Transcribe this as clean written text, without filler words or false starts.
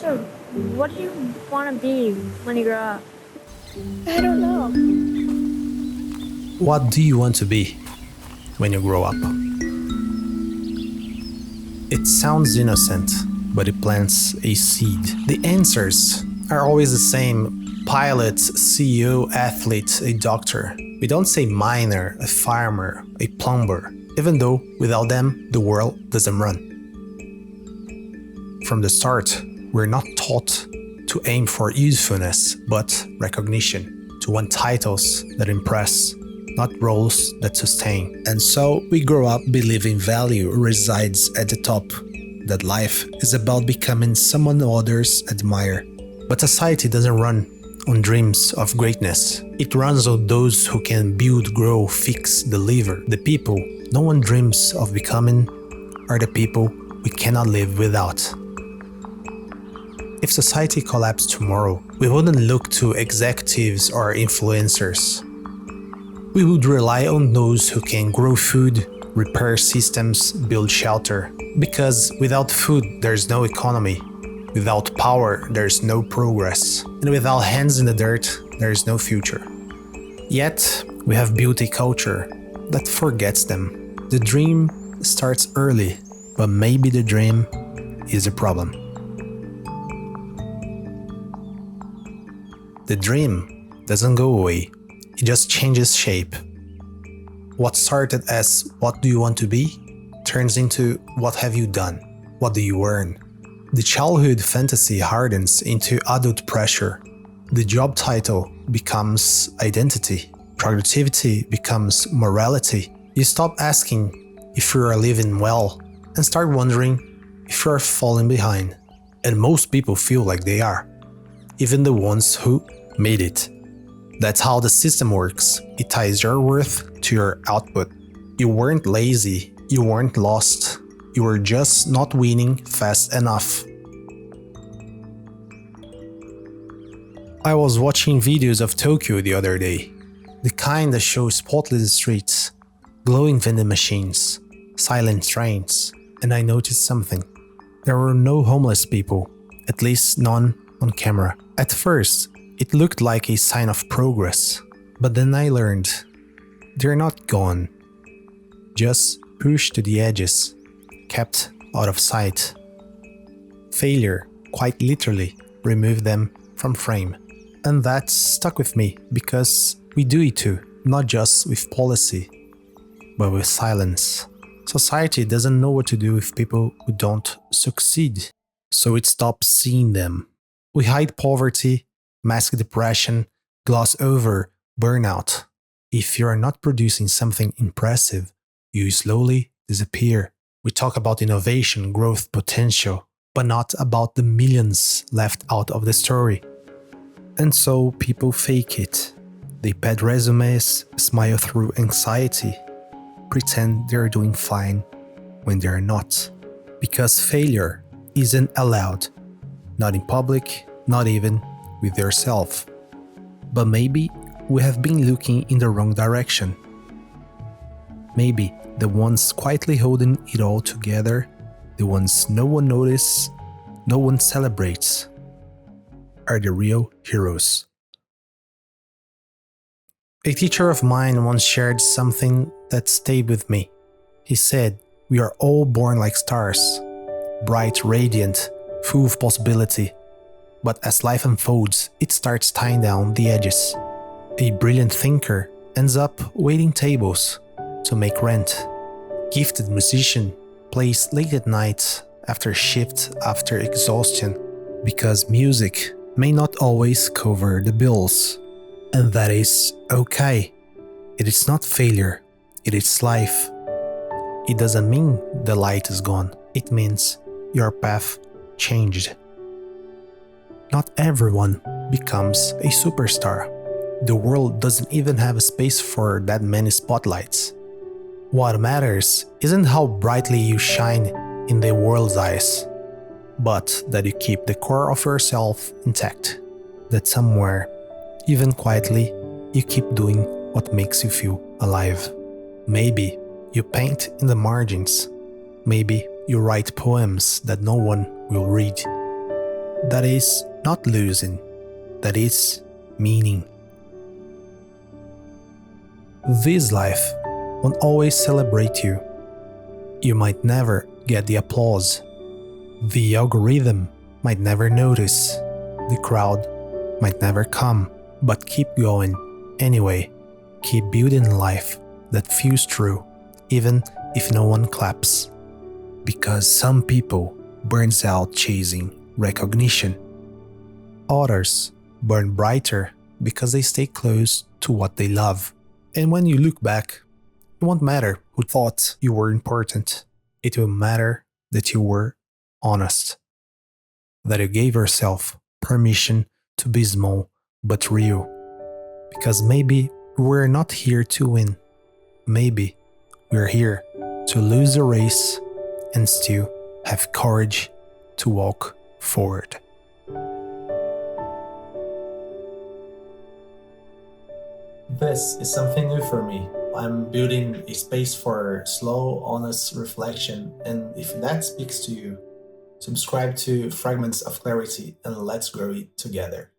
So, what do you want to be when you grow up? I don't know. What do you want to be when you grow up? It sounds innocent, but it plants a seed. The answers are always the same: pilot, CEO, athlete, a doctor. We don't say miner, a farmer, a plumber, even though without them, the world doesn't run. From the start, we're not taught to aim for usefulness, but recognition, to want titles that impress, not roles that sustain. And so we grow up believing value resides at the top, that life is about becoming someone others admire. But society doesn't run on dreams of greatness. It runs on those who can build, grow, fix, deliver. The people no one dreams of becoming are the people we cannot live without. If society collapsed tomorrow, we wouldn't look to executives or influencers. We would rely on those who can grow food, repair systems, build shelter. Because without food, there's no economy. Without power, there's no progress. And without hands in the dirt, there's no future. Yet, we have built a culture that forgets them. The dream starts early, but maybe the dream is a problem. The dream doesn't go away, it just changes shape. What started as "what do you want to be" turns into "what have you done? What do you earn?" The childhood fantasy hardens into adult pressure. The job title becomes identity. Productivity becomes morality. You stop asking if you are living well and start wondering if you are falling behind. And most people feel like they are, even the ones who made it. That's how the system works. It ties your worth to your output. You weren't lazy, you weren't lost, you were just not winning fast enough. I was watching videos of Tokyo the other day, the kind that show spotless streets, glowing vending machines, silent trains, and I noticed something. There were no homeless people, at least none on camera. At first, it looked like a sign of progress, but then I learned they're not gone, just pushed to the edges, kept out of sight. Failure, quite literally, removed them from frame. And that stuck with me because we do it too, not just with policy, but with silence. Society doesn't know what to do with people who don't succeed, so it stops seeing them. We hide poverty, mask depression, gloss over burnout. If you are not producing something impressive, you slowly disappear. We talk about innovation, growth, potential, but not about the millions left out of the story. And so people fake it. They pad resumes, smile through anxiety, pretend they're doing fine when they're not. Because failure isn't allowed, not in public, not even with yourself. But maybe we have been looking in the wrong direction. Maybe the ones quietly holding it all together, the ones no one notices, no one celebrates, are the real heroes. A teacher of mine once shared something that stayed with me. He said, "We are all born like stars, bright, radiant, full of possibility. But as life unfolds, it starts tying down the edges. A brilliant thinker ends up waiting tables to make rent. Gifted musician plays late at night after shift after exhaustion, because music may not always cover the bills. And that is okay. It is not failure, it is life. It doesn't mean the light is gone, it means your path changed." Not everyone becomes a superstar. The world doesn't even have a space for that many spotlights. What matters isn't how brightly you shine in the world's eyes, but that you keep the core of yourself intact. That somewhere, even quietly, you keep doing what makes you feel alive. Maybe you paint in the margins. Maybe you write poems that no one will read. That is not losing, that is meaning. This life won't always celebrate you. You might never get the applause. The algorithm might never notice. The crowd might never come. But keep going anyway. Keep building life that feels true, even if no one claps. Because some people burns out chasing recognition. Others burn brighter because they stay close to what they love. And when you look back, it won't matter who thought you were important. It will matter that you were honest. That you gave yourself permission to be small but real. Because maybe we're not here to win. Maybe we're here to lose the race and still have courage to walk forward. This is something new for me. I'm building a space for slow, honest reflection, and if that speaks to you, subscribe to Fragments of Clarity and let's grow it together.